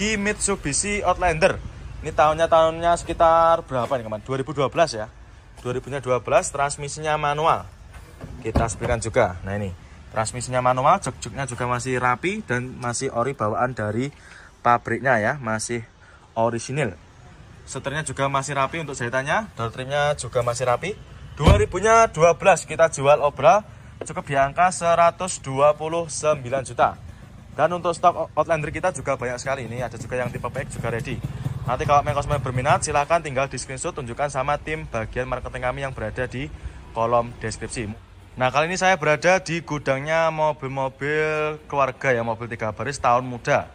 lagi Mitsubishi Outlander. Ini tahunnya sekitar berapa nih teman? 2012 ya. 2012, transmisinya manual. Kita sepikan juga. Nah ini, transmisinya manual, jok-joknya juga masih rapi dan masih ori bawaan dari pabriknya ya, masih orisinil. Setirnya juga masih rapi untuk jahitannya, door trimnya juga masih rapi. 2012 kita jual obral cukup di angka 129 juta. Dan untuk stok Outlander kita juga banyak sekali. Ini ada juga yang tipe PX juga ready. Nanti kalau konsumen berminat silahkan tinggal di screenshot, tunjukkan sama tim bagian marketing kami yang berada di kolom deskripsi. Nah kali ini saya berada di gudangnya mobil-mobil keluarga ya, mobil 3 baris tahun muda.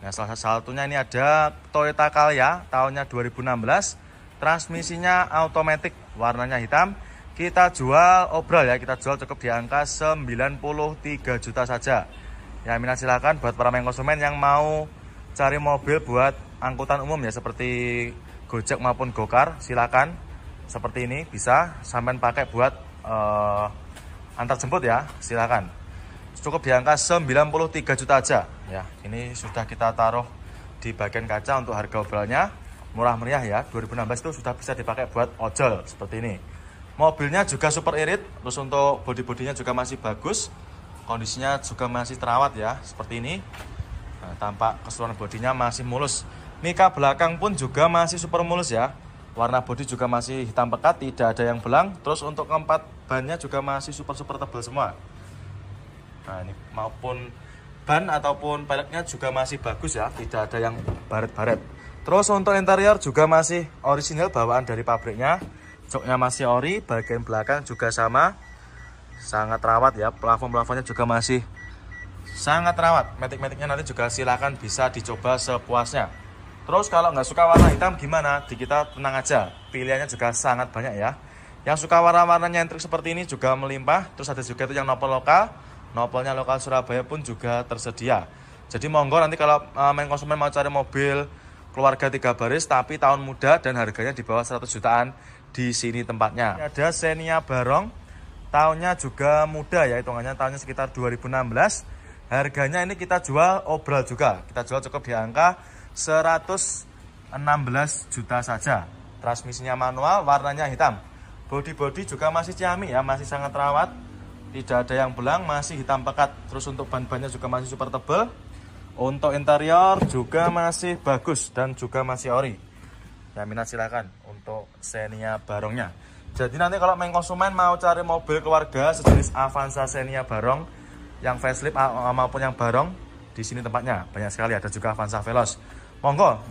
Nah salah satunya ini ada Toyota Calya tahunnya 2016. Transmisinya automatic, warnanya hitam. Kita jual obral ya, kita jual cukup di angka 93 juta saja. Ya minat silakan buat para konsumen yang mau cari mobil buat angkutan umum ya, seperti Gojek maupun Gokar, silakan. Seperti ini bisa sampai pakai buat antar jemput ya, silakan. Cukup di angka 93 juta aja ya. Ini sudah kita taruh di bagian kaca untuk harga obralnya. Murah meriah ya, 2016 itu sudah bisa dipakai buat ojol seperti ini. Mobilnya juga super irit, terus untuk bodi-bodinya juga masih bagus. Kondisinya juga masih terawat ya, seperti ini. Nah, tampak keseluruhan bodinya masih mulus. Mika belakang pun juga masih super mulus ya. Warna bodi juga masih hitam pekat, tidak ada yang belang. Terus untuk keempat bannya juga masih super tebal semua. Nah ini maupun ban ataupun peleknya juga masih bagus ya, tidak ada yang baret-baret. Terus untuk interior juga masih orisinil bawaan dari pabriknya. Joknya masih ori, bagian belakang juga sama, sangat rawat ya. Plafon-plafonnya juga masih sangat rawat. Matic-maticnya nanti juga silakan bisa dicoba sepuasnya. Terus kalau nggak suka warna hitam gimana? Di kita tenang aja, pilihannya juga sangat banyak ya. Yang suka warna-warna nyentrik seperti ini juga melimpah. Terus ada juga itu yang nopol lokal, nopolnya lokal Surabaya pun juga tersedia. Jadi monggo nanti kalau konsumen mau cari mobil keluarga 3 baris tapi tahun muda dan harganya di bawah 100 jutaan, di sini tempatnya. Ini ada Xenia Barong, tahunnya juga muda ya, hitungannya tahunnya sekitar 2016. Harganya ini kita jual obral juga, kita jual cukup di angka 116 juta saja. Transmisinya manual, warnanya hitam. Bodi-bodi juga masih ciamik ya, masih sangat rawat, tidak ada yang belang, masih hitam pekat. Terus untuk ban-bannya juga masih super tebal. Untuk interior juga masih bagus dan juga masih ori. Ya minat silakan untuk Xenia Barongnya. Jadi nanti kalau konsumen mau cari mobil keluarga sejenis Avanza Xenia Barong yang facelift maupun yang Barong, di sini tempatnya banyak sekali. Ada juga Avanza Veloz. Monggo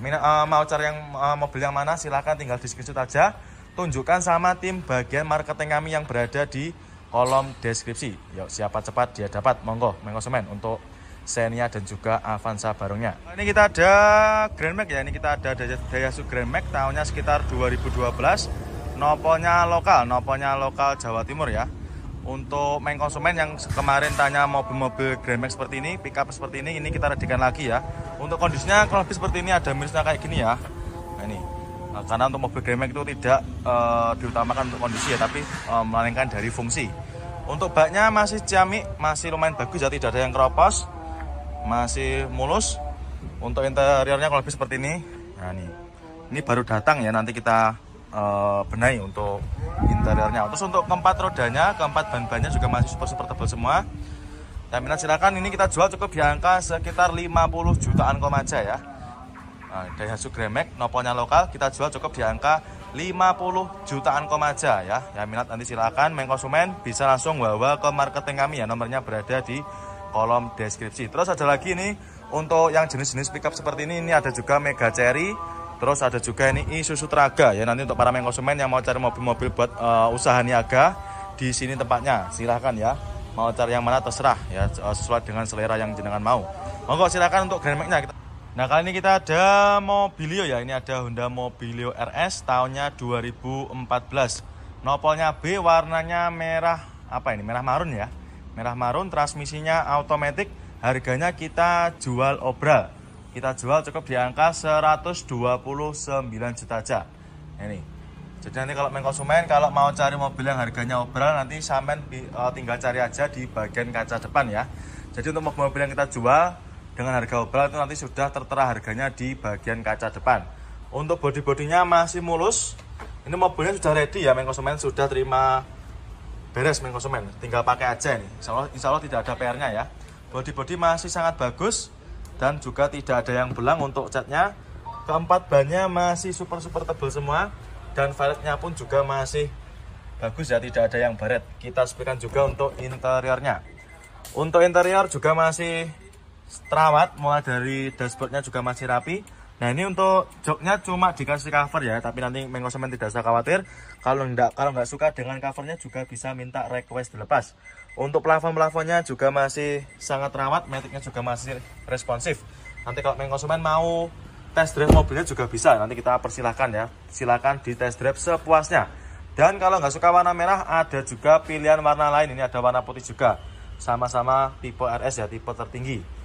mau cari yang mobil yang mana silahkan tinggal di screenshot aja, tunjukkan sama tim bagian marketing kami yang berada di kolom deskripsi. Yuk siapa cepat dia dapat. Monggo konsumen untuk Xenia dan juga Avanza Barongnya. Ini kita ada Grand Max ya, ini kita ada Daihatsu Grand Max tahunnya sekitar 2012. Nopolnya lokal Jawa Timur ya. Untuk konsumen yang kemarin tanya mobil-mobil Grand Max seperti ini, pick up seperti ini kita readikan lagi ya. Untuk kondisinya kurang lebih seperti ini, ada minusnya kayak gini ya. Nah ini, karena untuk mobil Grand Max itu tidak diutamakan untuk kondisi ya, tapi melainkan dari fungsi. Untuk baknya masih ciamik, masih lumayan bagus ya, tidak ada yang keropos, masih mulus. Untuk interiornya kalau lebih seperti ini. Nah ini baru datang ya, nanti kita benahi untuk interiornya. Terus untuk keempat rodanya, keempat ban-bannya juga masih super tebal semua. Dan minat silakan, ini kita jual cukup di angka sekitar 50 jutaan aja ya. Nah, Daihatsu Grand Max nopolnya lokal kita jual cukup di angka 50 jutaan aja ya. Ya minat nanti silakan konsumen bisa langsung bawa ke marketing kami ya, nomornya berada di kolom deskripsi. Terus ada lagi nih untuk yang jenis-jenis pickup seperti ini ada juga Mega Cherry. Terus ada juga ini Isuzu Traga ya, nanti untuk para konsumen yang mau cari mobil-mobil buat usaha niaga, di sini tempatnya. Silahkan ya, mau cari yang mana terserah ya, sesuai dengan selera yang jenengan mau. Monggo silakan untuk Grand Max-nya. Nah kali ini kita ada Mobilio ya, ini ada Honda Mobilio RS tahunnya 2014. Nopolnya B, warnanya merah merah marun ya. Merah marun, transmisinya automatic, harganya kita jual obral. Kita jual cukup di angka 129 juta aja. Ini. Jadi nanti kalau konsumen kalau mau cari mobil yang harganya obral, nanti sampean tinggal cari aja di bagian kaca depan ya. Jadi untuk mobil yang kita jual dengan harga obral itu nanti sudah tertera harganya di bagian kaca depan. Untuk bodi-bodinya masih mulus. Ini mobilnya sudah ready ya, main konsumen sudah terima beres main konsumen, tinggal pakai aja nih. Insya Allah tidak ada PR-nya ya. Bodi-bodi masih sangat bagus dan juga tidak ada yang belang untuk catnya. Keempat bannya masih super tebal semua dan velgnya pun juga masih bagus ya, tidak ada yang baret. Kita sepikan juga untuk interiornya. Untuk interior juga masih terawat, mulai dari dashboardnya juga masih rapi. Nah ini untuk joknya cuma dikasih cover ya, tapi nanti main konsumen tidak usah khawatir. Kalau nggak suka dengan covernya juga bisa minta request dilepas. Untuk plafon-plafonnya juga masih sangat terawat, maticnya juga masih responsif. Nanti kalau main konsumen mau test drive mobilnya juga bisa, nanti kita persilahkan ya. Silahkan di test drive sepuasnya. Dan kalau nggak suka warna merah, ada juga pilihan warna lain. Ini ada warna putih juga, sama-sama tipe RS ya, tipe tertinggi.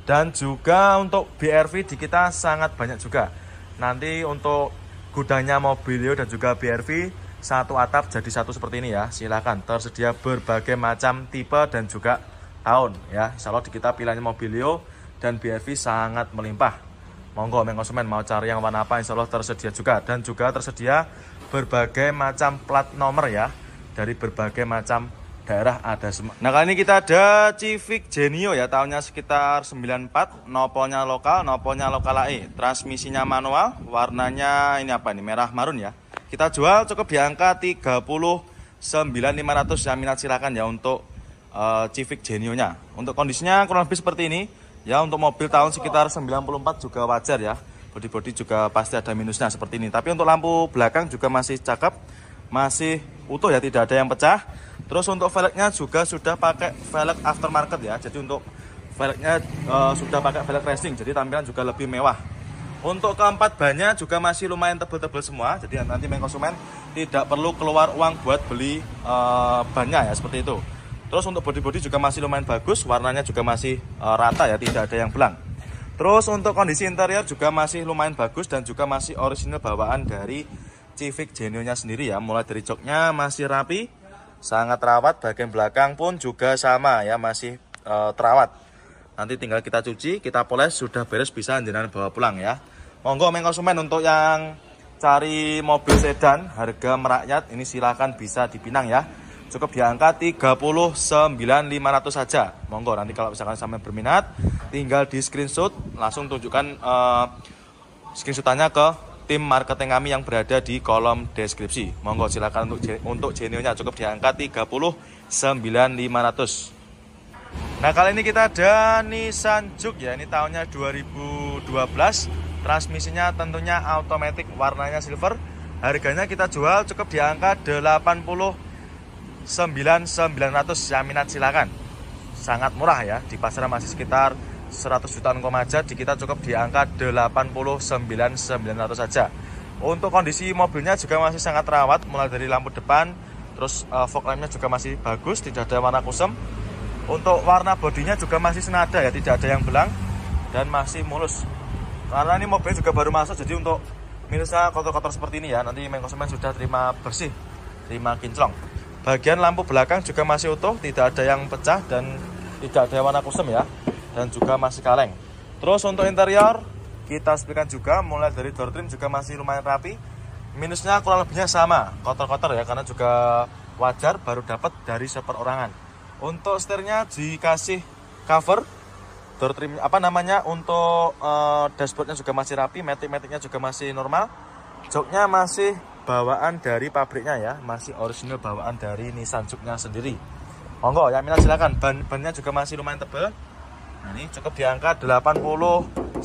Dan juga untuk BRV di kita sangat banyak juga. Nanti untuk gudangnya Mobilio dan juga BRV satu atap jadi satu seperti ini ya. Silakan, tersedia berbagai macam tipe dan juga tahun ya. Insya Allah di kita pilihannya Mobilio dan BRV sangat melimpah. Monggo main konsumen mau cari yang warna apa, insya Allah tersedia juga. Dan juga tersedia berbagai macam plat nomor ya, dari berbagai macam daerah ada semua. Nah kali ini kita ada Civic Genio ya, tahunnya sekitar 94, nopolnya lokal AE, transmisinya manual, warnanya ini apa ini, merah marun ya. Kita jual cukup di angka 39.500 ya, minat silakan ya untuk Civic Genio nya. Untuk kondisinya kurang lebih seperti ini ya, untuk mobil tahun sekitar 94 juga wajar ya. Bodi-bodi juga pasti ada minusnya seperti ini, tapi untuk lampu belakang juga masih cakep, masih utuh ya, tidak ada yang pecah. Terus untuk velgnya juga sudah pakai velg aftermarket ya, jadi untuk velgnya sudah pakai velg racing, jadi tampilan juga lebih mewah. Untuk keempat bannya juga masih lumayan tebal-tebal semua, jadi nanti main konsumen tidak perlu keluar uang buat beli bannya ya, seperti itu. Terus untuk bodi-bodi juga masih lumayan bagus, warnanya juga masih rata ya, tidak ada yang belang. Terus untuk kondisi interior juga masih lumayan bagus dan juga masih orisinal bawaan dari Civic Genio-nya sendiri ya. Mulai dari joknya masih rapi, sangat terawat, bagian belakang pun juga sama ya, masih terawat. Nanti tinggal kita cuci, kita poles, sudah beres, bisa jenengan bawa pulang ya. Monggo main konsumen untuk yang cari mobil sedan harga merakyat ini silahkan bisa dipinang ya. Cukup di angka 39.500 saja. Monggo nanti kalau misalkan sampai berminat, tinggal di screenshot, langsung tunjukkan screenshotannya ke tim marketing kami yang berada di kolom deskripsi. Monggo silakan untuk Genio-nya cukup di angka 39.500. Nah kali ini kita ada Nissan Juke ya, ini tahunnya 2012, transmisinya tentunya automatic, warnanya silver. Harganya kita jual cukup di angka 89.900 ya, minat silakan. Sangat murah ya, di pasaran masih sekitar 100 jutaan aja, di kita cukup di angka 89.900 saja. Untuk kondisi mobilnya juga masih sangat terawat, mulai dari lampu depan, terus fog lampnya juga masih bagus, tidak ada warna kusem. Untuk warna bodinya juga masih senada ya, tidak ada yang belang dan masih mulus. Karena ini mobil juga baru masuk, jadi untuk minusnya kotor-kotor seperti ini ya, nanti main konsumen sudah terima bersih, terima kinclong. Bagian lampu belakang juga masih utuh, tidak ada yang pecah dan tidak ada warna kusem ya, dan juga masih kaleng. Terus untuk interior kita sepikan juga, mulai dari door trim juga masih lumayan rapi. Minusnya kurang lebihnya sama, kotor-kotor ya, karena juga wajar baru dapat dari seperorangan. Untuk setirnya dikasih cover, door trim untuk dashboardnya juga masih rapi, matic-maticnya juga masih normal. Joknya masih bawaan dari pabriknya ya, masih original bawaan dari Nissan Juke-nya sendiri. Monggo ya, minat silakan. Bannya juga masih lumayan tebal. Nah ini cukup di angka 89.900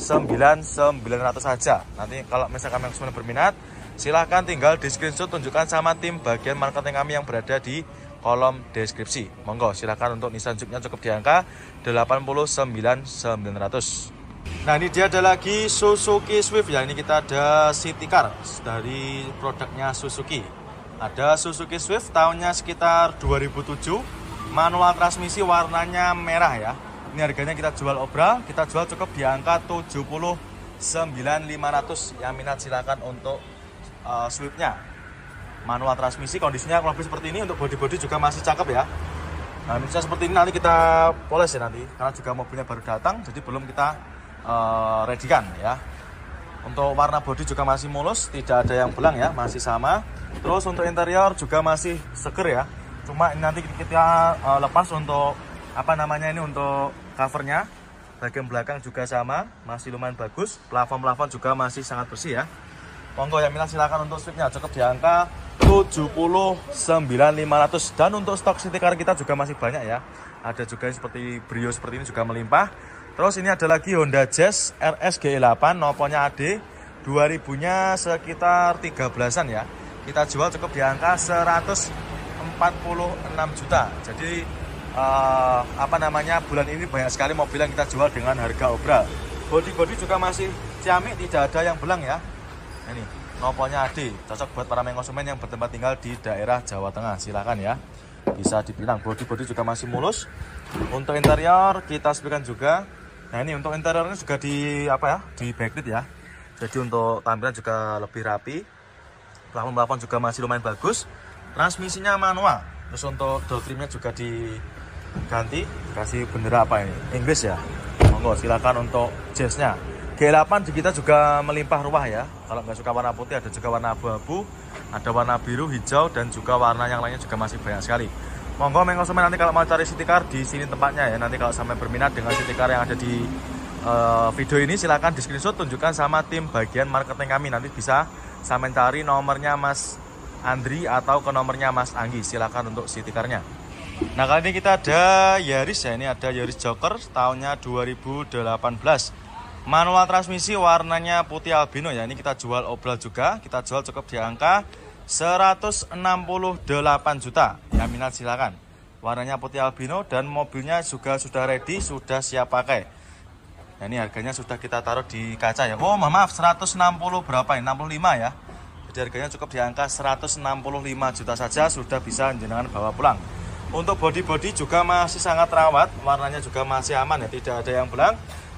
saja. Nanti kalau misalkan yang semuanya berminat, silahkan tinggal di screenshot, tunjukkan sama tim bagian marketing kami yang berada di kolom deskripsi. Monggo silakan untuk Nissan Juke-nya cukup di angka 89.900. Nah ini dia ada lagi Suzuki Swift ya, ini kita ada city car dari produknya Suzuki. Ada Suzuki Swift tahunnya sekitar 2007, manual transmisi, warnanya merah ya. Ini harganya kita jual obral, kita jual cukup di angka 79.500. Yang minat silakan untuk Swift-nya. Manual transmisi, kondisinya kurang lebih seperti ini. Untuk bodi-bodi juga masih cakep ya, Nah, minusnya seperti ini, nanti kita poles ya nanti, karena juga mobilnya baru datang, jadi belum kita ready-kan ya. Untuk warna bodi juga masih mulus, tidak ada yang belang ya, masih sama. Terus untuk interior juga masih seger ya. Cuma nanti kita lepas untuk apa namanya ini, untuk covernya. Bagian belakang juga sama, masih lumayan bagus. Plafon juga masih sangat bersih ya. Monggo yang minat silakan untuk sweepnya, cukup di angka 79.500. Dan untuk stok city car kita juga masih banyak ya. Ada juga yang seperti Brio seperti ini juga melimpah. Terus ini ada lagi Honda Jazz RS GE8, noponya AD, 2000-nya sekitar 13-an ya. Kita jual cukup di angka 146 juta. Jadi apa namanya, bulan ini banyak sekali mobil yang kita jual dengan harga obral. Bodi juga masih ciamik, tidak ada yang belang ya. Ini noponya AD, cocok buat para konsumen yang bertempat tinggal di daerah Jawa Tengah. Silahkan ya, bisa dipilih. Bodi juga masih mulus. Untuk interior kita sebutkan juga. Nah ini untuk interiornya juga di backlit ya. Jadi untuk tampilan juga lebih rapi. Plafon juga masih lumayan bagus. Transmisinya manual. Terus untuk door trimnya juga diganti, kasih bendera apa ini, Inggris ya. Monggo silakan untuk Jazznya. G8 di kita juga melimpah ruah ya. Kalau nggak suka warna putih, ada juga warna abu-abu, ada warna biru, hijau, dan juga warna yang lainnya juga masih banyak sekali. Monggo konsumen nanti kalau mau cari city car di sini tempatnya ya. Nanti kalau sampai berminat dengan city car yang ada di video ini, silahkan di screenshot, tunjukkan sama tim bagian marketing kami. Nanti bisa sampai cari nomornya Mas Andri atau ke nomornya Mas Anggi. Silahkan untuk city car-nya. Nah kali ini kita ada Yaris ya. Ini ada Yaris Joker tahunnya 2018. Manual transmisi, warnanya putih albino ya. Ini kita jual obral juga. Kita jual cukup di angka 168 juta. Yang minat silakan. Warnanya putih albino dan mobilnya juga sudah ready, sudah siap pakai. Nah, ini harganya sudah kita taruh di kaca ya. Oh maaf, 160 berapa ini? 65 ya. Jadi harganya cukup di angka 165 juta saja, sudah bisa jenengan bawa pulang. Untuk bodi juga masih sangat rawat, warnanya juga masih aman ya, tidak ada yang belang.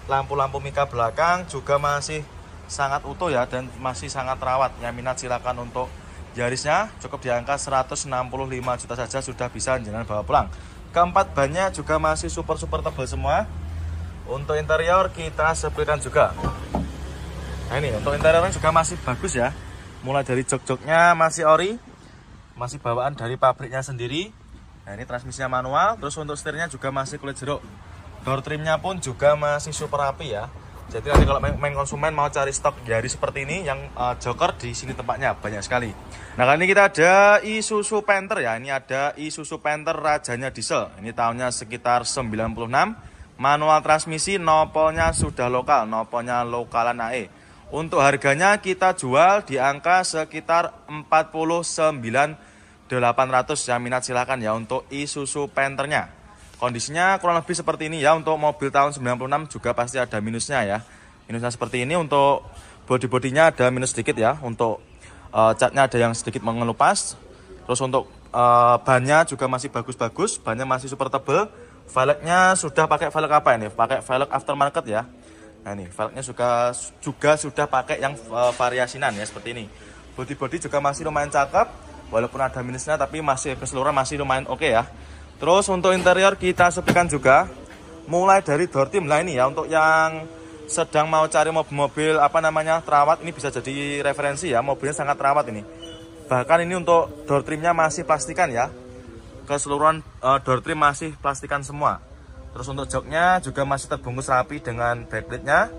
Lampu-lampu mika belakang juga masih sangat utuh ya, dan masih sangat rawat. Yang minat silakan untuk Yarisnya, cukup di angka 165 juta saja, sudah bisa jenengan bawa pulang. Keempat bannya juga masih super tebal semua. Untuk interior kita sebutkan juga. Nah ini untuk interiornya juga masih bagus ya. Mulai dari jok-joknya masih ori, masih bawaan dari pabriknya sendiri. Nah ini transmisinya manual. Terus untuk setirnya juga masih kulit jeruk. Door trimnya pun juga masih super rapi ya. Jadi nanti kalau konsumen mau cari stok Yaris seperti ini yang Joker, di sini tempatnya banyak sekali. Nah kali ini kita ada Isuzu Panther ya. Ini ada Isuzu Panther rajanya diesel. Ini tahunnya sekitar 96. Manual transmisi, nopolnya sudah lokal, nopolnya lokalan AE. Untuk harganya kita jual di angka sekitar 49.800. Yang minat silahkan ya untuk Isuzu Panthernya. Kondisinya kurang lebih seperti ini ya. Untuk mobil tahun 96 juga pasti ada minusnya ya. Minusnya seperti ini. Untuk bodi-bodinya ada minus sedikit ya. Untuk catnya ada yang sedikit mengelupas. Terus untuk bannya juga masih bagus-bagus. Bannya masih super tebal. Velgnya sudah pakai velg apa ini? Pakai velg aftermarket ya. Nah ini velgnya juga sudah pakai yang variasinan ya, seperti ini. Bodi-bodi juga masih lumayan cakep. Walaupun ada minusnya tapi masih keseluruhan masih lumayan oke ya. Terus untuk interior kita sebutkan juga, mulai dari door trim lah ini ya, untuk yang sedang mau cari mobil terawat, ini bisa jadi referensi ya, mobilnya sangat terawat ini. Bahkan ini untuk door trimnya masih plastikan ya, keseluruhan door trim masih plastikan semua. Terus untuk joknya juga masih terbungkus rapi dengan backplate-nya.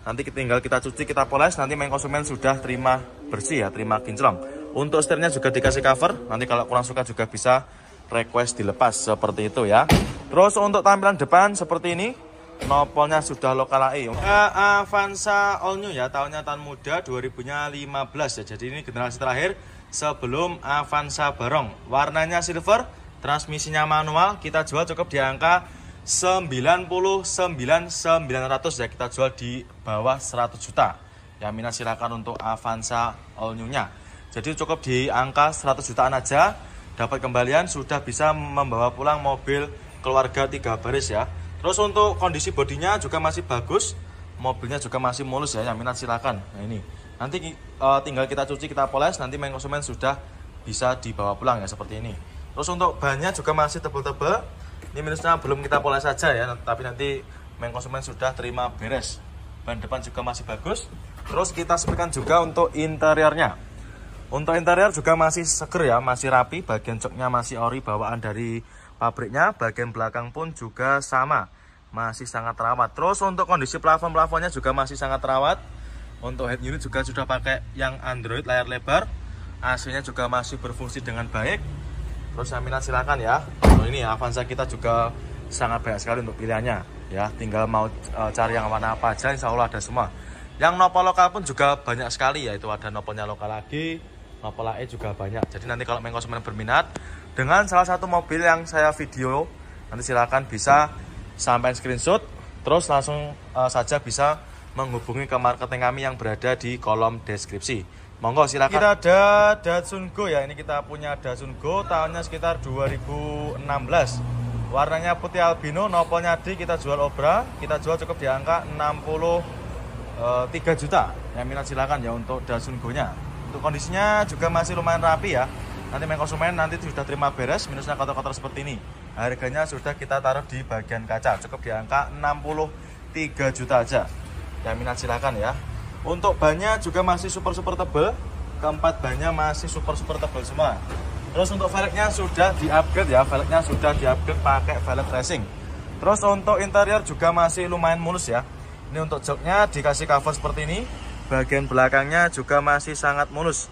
Nanti tinggal kita cuci, kita poles, nanti konsumen sudah terima bersih ya, terima kinclong. Untuk setirnya juga dikasih cover, nanti kalau kurang suka juga bisa request dilepas seperti itu ya. Terus untuk tampilan depan seperti ini, nopolnya sudah lokal AE. Avanza all new ya, tahunnya tahun muda, 2015 ya. Jadi ini generasi terakhir sebelum Avanza Barong. Warnanya silver, transmisinya manual, kita jual cukup di angka 99.900 ya. Kita jual di bawah 100 juta. Yang minat silakan untuk Avanza all new-nya. Jadi cukup di angka 100 jutaan aja. Dapat kembalian, sudah bisa membawa pulang mobil keluarga 3 baris ya. Terus untuk kondisi bodinya juga masih bagus, mobilnya juga masih mulus ya. Yang minat silakan. Nah ini nanti tinggal kita cuci, kita poles, nanti konsumen sudah bisa dibawa pulang ya, seperti ini. Terus untuk bannya juga masih tebal-tebal, Ini minusnya belum kita poles saja ya, tapi nanti konsumen sudah terima beres. Ban depan juga masih bagus. Terus kita sepikan juga untuk interiornya. Untuk interior juga masih seger ya, masih rapi. Bagian joknya masih ori bawaan dari pabriknya. Bagian belakang pun juga sama, masih sangat terawat. Terus untuk kondisi plafon-plafonnya juga masih sangat terawat. Untuk head unit juga sudah pakai yang Android layar lebar. AC-nya juga masih berfungsi dengan baik. Terus jaminan silakan ya. Ini Avanza kita juga sangat banyak sekali untuk pilihannya ya. Tinggal mau cari yang warna apa aja, insya Allah ada semua. Yang nopol lokal pun juga banyak sekali, yaitu ada nopolnya lokal lagi, nopol AE juga banyak. Jadi nanti kalau konsumen berminat dengan salah satu mobil yang saya video, nanti silakan bisa sampai screenshot, terus langsung saja bisa menghubungi ke marketing kami yang berada di kolom deskripsi. Monggo silakan. Kita ada Datsun Go ya. Ini kita punya Datsun Go, tahunnya sekitar 2016. Warnanya putih albino, nopolnya D, kita jual obra, kita jual cukup di angka 63 juta. Yang minat silakan ya untuk Datsun Go-nya. Untuk kondisinya juga masih lumayan rapi ya. Nanti konsumen nanti sudah terima beres, minusnya kotor-kotor seperti ini. Harganya sudah kita taruh di bagian kaca, cukup di angka 63 juta aja. Yang minat silakan ya. Untuk bannya juga masih super tebal. Keempat bannya masih super tebal semua. Terus untuk velgnya sudah di-upgrade ya. Velgnya sudah di-upgrade pakai velg racing. Terus untuk interior juga masih lumayan mulus ya. Ini untuk joknya dikasih cover seperti ini. Bagian belakangnya juga masih sangat mulus,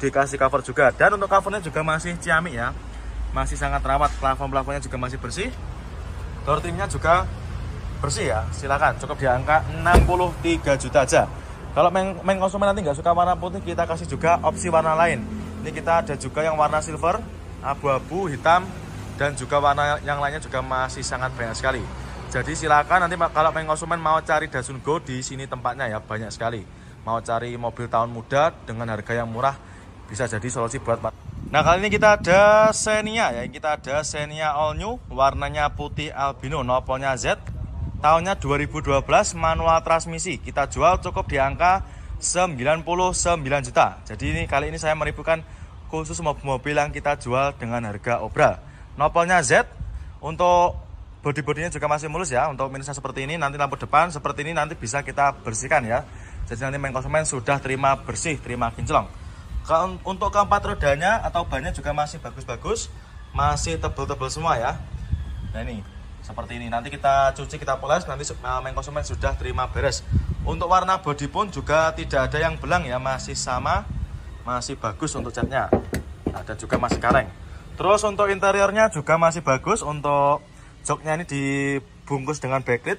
dikasih cover juga. Dan untuk covernya juga masih ciamik ya. Masih sangat rawat. Plafon-plafonnya juga masih bersih. Door trimnya juga bersih ya. Silakan, cukup di angka 63 juta aja. Kalau konsumen nanti nggak suka warna putih, kita kasih juga opsi warna lain. Ini kita ada juga yang warna silver, abu-abu, hitam, dan juga warna yang lainnya juga masih sangat banyak sekali. Jadi silakan nanti kalau konsumen mau cari Datsun Go, di sini tempatnya ya, banyak sekali. Mau cari mobil tahun muda dengan harga yang murah, bisa jadi solusi buat Pak. Nah, kali ini kita ada Xenia ya. Kita ada Xenia all new, warnanya putih albino, nopolnya Z. Tahunnya 2012, manual transmisi. Kita jual cukup di angka 99 juta. Jadi kali ini saya meribukan khusus mobil-mobil yang kita jual dengan harga obra. Nopolnya Z. Untuk bodi-bodinya juga masih mulus ya. Untuk minusnya seperti ini, nanti lampu depan seperti ini nanti bisa kita bersihkan ya. Jadi nanti konsumen sudah terima bersih, terima kinclong. Untuk keempat rodanya atau bannya juga masih bagus-bagus, masih tebal-tebal semua ya. Nah ini seperti ini, nanti kita cuci, kita poles, nanti konsumen sudah terima beres. Untuk warna bodi pun juga tidak ada yang belang ya, masih sama, masih bagus untuk catnya. Ada juga masih kaleng. Terus untuk interiornya juga masih bagus. Untuk joknya ini dibungkus dengan backlit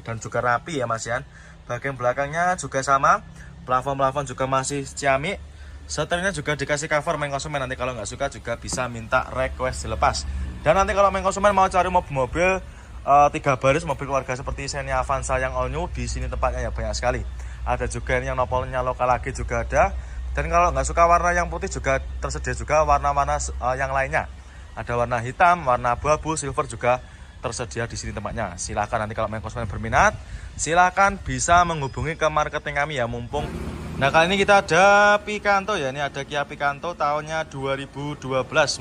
dan juga rapi ya Mas Yan. Bagian belakangnya juga sama, plafon-plafon juga masih ciamik. Setelnya juga dikasih cover konsumen, nanti kalau nggak suka juga bisa minta request dilepas. Dan nanti kalau konsumen mau cari mobil-mobil 3 baris, mobil keluarga seperti Xenia Avanza yang all new, di sini tempatnya ya banyak sekali. Ada juga yang nopolnya lokal lagi juga ada. Dan kalau nggak suka warna yang putih juga tersedia juga warna-warna yang lainnya. Ada warna hitam, warna abu-abu, silver juga tersedia di sini tempatnya. Silakan nanti kalau konsumen berminat, silakan bisa menghubungi ke marketing kami ya, mumpung. Nah, kali ini kita ada Picanto ya. Ini ada Kia Picanto tahunnya 2012,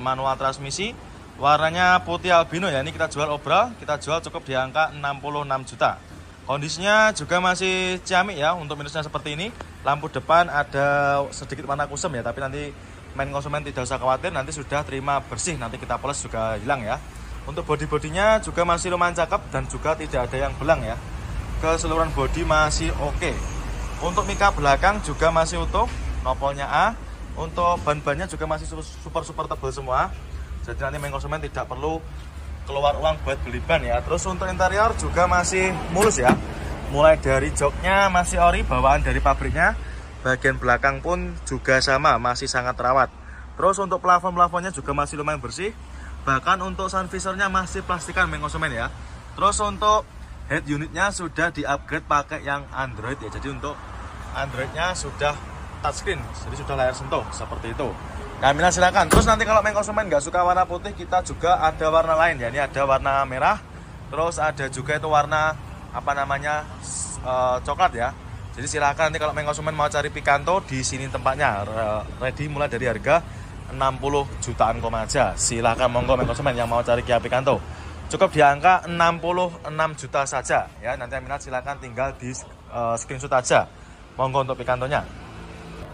manual transmisi. Warnanya putih albino ya. Ini kita jual obra, kita jual cukup di angka 66 juta. Kondisinya juga masih ciamik ya. Untuk minusnya seperti ini, lampu depan ada sedikit warna kusem ya, tapi nanti konsumen tidak usah khawatir, nanti sudah terima bersih, nanti kita poles juga hilang ya. Untuk bodi-bodinya juga masih lumayan cakep dan juga tidak ada yang belang ya. Keseluruhan bodi masih oke. Untuk mika belakang juga masih utuh, nopolnya A. Untuk ban-bannya juga masih super tebal semua. Jadi nanti konsumen tidak perlu keluar uang buat beli ban ya. Terus untuk interior juga masih mulus ya. Mulai dari joknya masih ori bawaan dari pabriknya. Bagian belakang pun juga sama, masih sangat terawat. Terus untuk plafon-plafonnya juga masih lumayan bersih. Bahkan untuk sun visornya masih plastikan konsumen ya. Terus untuk head unitnya sudah di-upgrade pakai yang Android ya. Jadi untuk Androidnya sudah touchscreen, jadi sudah layar sentuh seperti itu. Kamilah silakan. Terus nanti kalau konsumen nggak suka warna putih, kita juga ada warna lain ya. Ini ada warna merah. Terus ada juga itu warna coklat ya. Jadi silakan nanti kalau konsumen mau cari Picanto, di sini tempatnya ready mulai dari harga 60 jutaan aja. Silakan monggo konsumen yang mau cari Kia Picanto. cukup di angka 66 juta saja ya. Nanti yang minat silahkan tinggal di screenshot aja, monggo untuk pikantonya.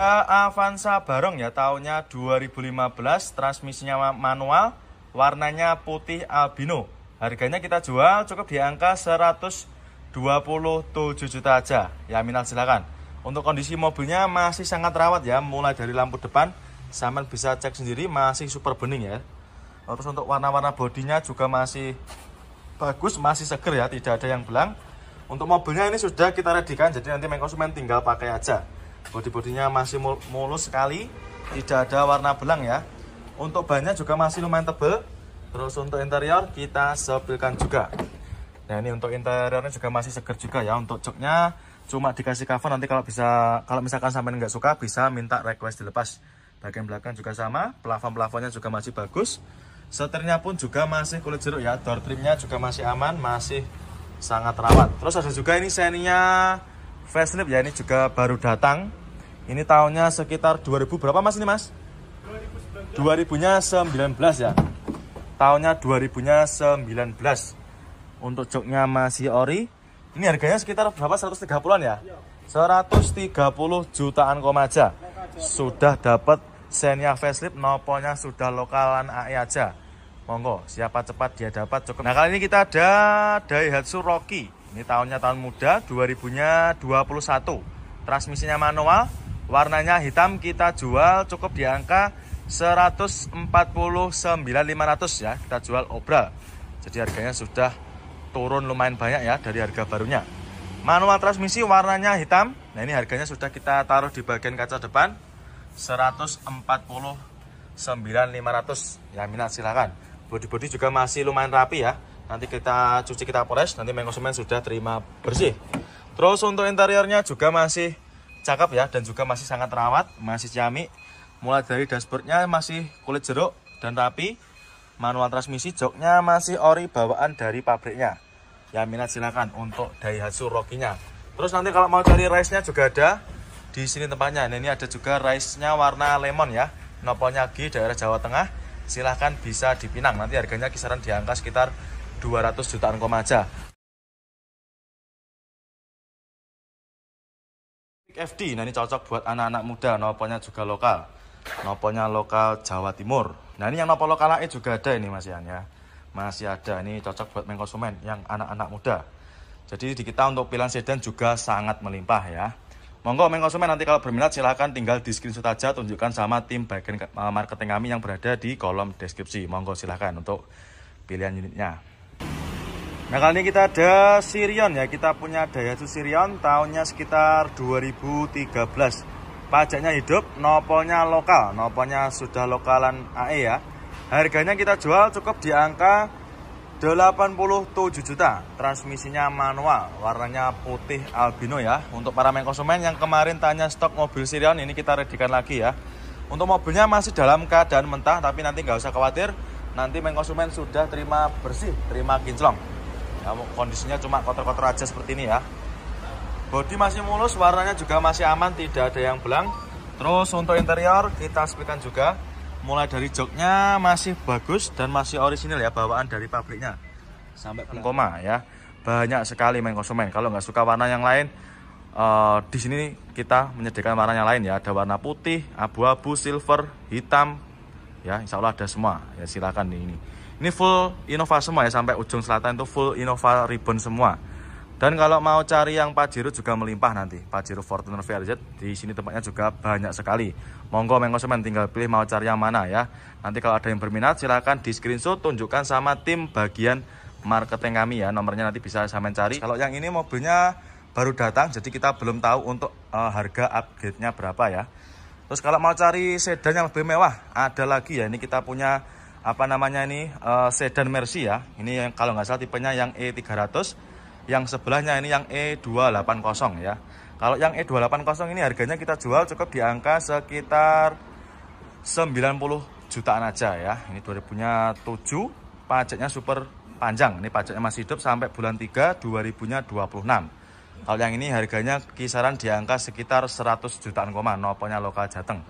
Avanza Barong ya, tahunnya 2015, transmisinya manual, warnanya putih albino. Harganya kita jual cukup di angka 127 juta aja ya, minat silakan. Untuk kondisi mobilnya masih sangat rawat ya, mulai dari lampu depan sampean bisa cek sendiri masih super bening ya. Terus untuk warna-warna bodinya juga masih bagus, masih seger ya, tidak ada yang belang. Untuk mobilnya ini sudah kita readykan, jadi nanti konsumen tinggal pakai aja. Bodi-bodinya masih mulus sekali, tidak ada warna belang ya. Untuk bannya juga masih lumayan tebal. Terus untuk interior kita sepilkan juga. Nah ini untuk interiornya juga masih seger juga ya. Untuk joknya cuma dikasih cover, nanti kalau misalkan sampai nggak suka bisa minta request dilepas. Bagian belakang juga sama, plafon-plafonnya juga masih bagus. Setirnya pun juga masih kulit jeruk ya. Door trimnya juga masih aman, masih sangat rawat. Terus ada juga ini Xenia facelift ya, ini juga baru datang. Ini tahunnya sekitar 2000 berapa mas ini mas? 2019 ya. Tahunnya 2019. Untuk joknya masih ori. Ini harganya sekitar berapa? 130-an ya? 130 jutaan aja. Sudah dapat Xenia facelift, noponya sudah lokalan AE aja. Monggo, siapa cepat dia dapat cukup. Nah, kali ini kita ada Daihatsu Rocky. Ini tahunnya tahun muda, 2021. Transmisinya manual, warnanya hitam, kita jual cukup di angka 149.500 ya. Kita jual obral. Jadi harganya sudah turun lumayan banyak ya dari harga barunya. Manual transmisi warnanya hitam. Nah ini harganya sudah kita taruh di bagian kaca depan 149.500 ya, minat silakan. Bodi-bodi juga masih lumayan rapi ya. Nanti kita cuci, kita poles, nanti konsumen sudah terima bersih. Terus untuk interiornya juga masih cakep ya, dan juga masih sangat rawat, masih ciamik. Mulai dari dashboardnya masih kulit jeruk dan rapi. Manual transmisi, joknya masih ori bawaan dari pabriknya ya, minat silakan untuk Daihatsu Rocky-nya. Terus nanti kalau mau cari rice-nya juga ada di sini tempatnya. Nah, ini ada juga rice-nya warna lemon ya, noponya G daerah Jawa Tengah. Silahkan bisa dipinang, nanti harganya kisaran di angka sekitar 200 jutaan aja. FD, nah ini cocok buat anak-anak muda, noponya juga lokal. Noponya lokal Jawa Timur. Nah ini yang nopo lokal AE juga ada ini Mas Ian ya. Masih ada, ini cocok buat konsumen yang anak-anak muda. Jadi di kita untuk pilihan sedan juga sangat melimpah ya. Monggo konsumen nanti kalau berminat silahkan tinggal di screenshot aja, tunjukkan sama tim bagian marketing kami yang berada di kolom deskripsi. Monggo silahkan untuk pilihan unitnya. Nah kali ini kita ada Sirion ya, kita punya Daihatsu Sirion tahunnya sekitar 2013. Pajaknya hidup, noponya lokal, noponya sudah lokalan AE ya. Harganya kita jual cukup di angka 87 juta. Transmisinya manual, warnanya putih albino ya. Untuk para konsumen yang kemarin tanya stok mobil Sirion, ini kita readykan lagi ya. Untuk mobilnya masih dalam keadaan mentah, tapi nanti nggak usah khawatir. Nanti konsumen sudah terima bersih, terima kinclong. Ya, kondisinya cuma kotor-kotor aja seperti ini ya. Bodi masih mulus, warnanya juga masih aman, tidak ada yang belang. Terus untuk interior kita sepikan juga. Mulai dari joknya masih bagus dan masih orisinil ya, bawaan dari pabriknya. Sampai koma ya. Banyak sekali konsumen. Kalau nggak suka warna yang lain, di sini kita menyediakan warna yang lain ya. Ada warna putih, abu-abu, silver, hitam. Ya, insya Allah ada semua. Ya silakan ini. Ini full Innova semua ya, sampai ujung selatan itu full Innova ribbon semua. Dan kalau mau cari yang Pajero juga melimpah nanti. Pajero Fortuner VRZ di sini tempatnya juga banyak sekali. Monggo konsumen tinggal pilih mau cari yang mana ya. Nanti kalau ada yang berminat silahkan di screenshot, tunjukkan sama tim bagian marketing kami ya. Nomornya nanti bisa sampean cari. Kalau yang ini mobilnya baru datang, jadi kita belum tahu untuk harga upgrade-nya berapa ya. Terus kalau mau cari sedan yang lebih mewah, ada lagi ya. Ini kita punya apa namanya ini sedan Mercy ya. Ini yang kalau nggak salah tipenya yang E300. Yang sebelahnya ini yang E280 ya. Kalau yang E280 ini harganya kita jual cukup di angka sekitar 90 jutaan aja ya. Ini 2007, pajaknya super panjang. Ini pajaknya masih hidup sampai bulan 3 2026. Kalau yang ini harganya kisaran di angka sekitar 100 jutaan, noponya lokal Jateng.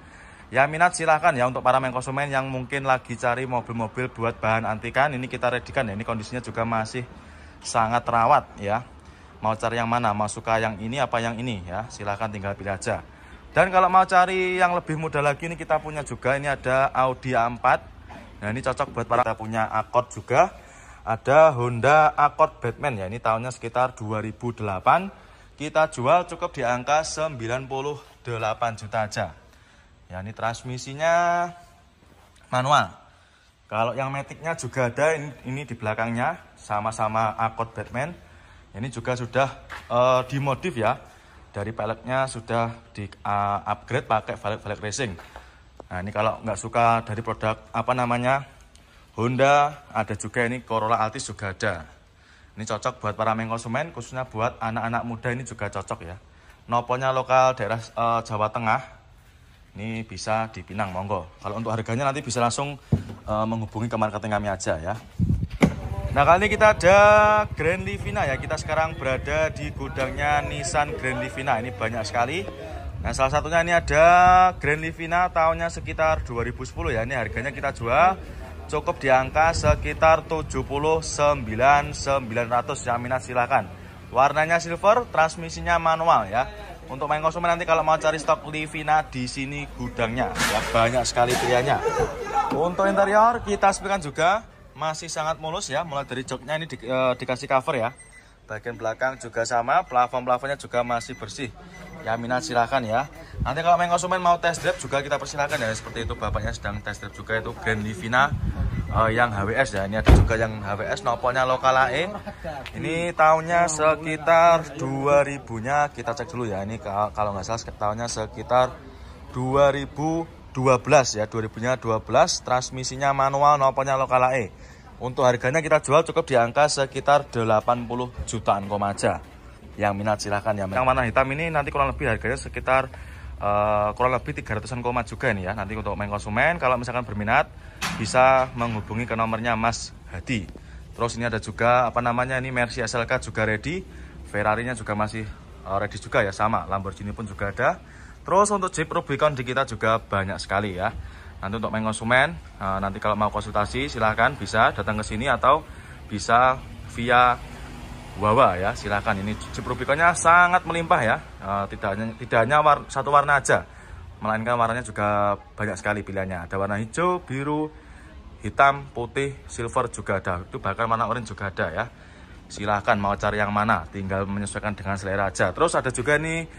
Ya minat silahkan ya, untuk para konsumen yang mungkin lagi cari mobil-mobil buat bahan antikan, ini kita readykan ya. Ini kondisinya juga masih sangat terawat ya. Mau cari yang mana, mau suka yang ini apa yang ini ya, silahkan tinggal pilih aja. Dan kalau mau cari yang lebih mudah lagi, ini kita punya juga, ini ada Audi A4. Nah ini cocok buat para, kita punya Accord juga. Ada Honda Accord Batman ya, ini tahunnya sekitar 2008. Kita jual cukup di angka 98 juta aja. Ya ini transmisinya manual. Kalau yang maticnya juga ada, ini di belakangnya sama-sama Accord Batman. Ini juga sudah dimodif ya. Dari peleknya sudah di upgrade pakai velg racing. Nah ini kalau nggak suka dari produk apa namanya Honda, ada juga ini Corolla Altis juga ada. Ini cocok buat para konsumen, khususnya buat anak-anak muda, ini juga cocok ya. Noponya lokal daerah Jawa Tengah. Ini bisa di Pinang, monggo. Kalau untuk harganya nanti bisa langsung menghubungi ke marketing kami aja ya. Nah kali ini kita ada Grand Livina ya. Kita sekarang berada di gudangnya Nissan Grand Livina. Ini banyak sekali. Nah salah satunya ini ada Grand Livina tahunnya sekitar 2010 ya. Ini harganya kita jual cukup di angka sekitar 79.900 ya. Minat silahkan. Warnanya silver, transmisinya manual ya. Untuk konsumen nanti kalau mau cari stok Livina di sini gudangnya ya, banyak sekali pilihannya. Untuk interior kita sepikan juga masih sangat mulus ya, mulai dari joknya ini dikasih cover ya. Bagian belakang juga sama, plafon-plafonnya juga masih bersih. Ya minat silahkan ya. Nanti kalau konsumen mau test drive juga kita persilahkan ya, seperti itu bapaknya sedang test drive juga, itu Grand Livina yang HWS ya. Ini ada juga yang HWS, noponya lokal AE. Ini tahunnya sekitar 2000-nya kita cek dulu ya. Ini kalau nggak salah tahunnya sekitar 2012 ya, 2000-nya 12, transmisinya manual, noponya lokal AE. Untuk harganya kita jual cukup di angka sekitar 80 jutaan aja. Yang minat silahkan ya. Yang warna hitam ini nanti kurang lebih harganya sekitar kurang lebih 300-an juga ini ya. Nanti untuk konsumen kalau misalkan berminat bisa menghubungi ke nomornya Mas Hadi. Terus ini ada juga apa namanya, ini Mercy SLK juga ready. Ferrari-nya juga masih ready juga ya, sama. Lamborghini pun juga ada. Terus untuk Jeep Rubicon di kita juga banyak sekali ya. Nanti untuk konsumen nanti kalau mau konsultasi silahkan bisa datang ke sini atau bisa via Wawa ya, silahkan. Ini Jeep Rubiconnya sangat melimpah ya. Tidak hanya satu warna aja, melainkan warnanya juga banyak sekali pilihannya. Ada warna hijau, biru, hitam, putih, silver juga ada. Itu bahkan warna orange juga ada ya. Silahkan mau cari yang mana, tinggal menyesuaikan dengan selera aja. Terus ada juga nih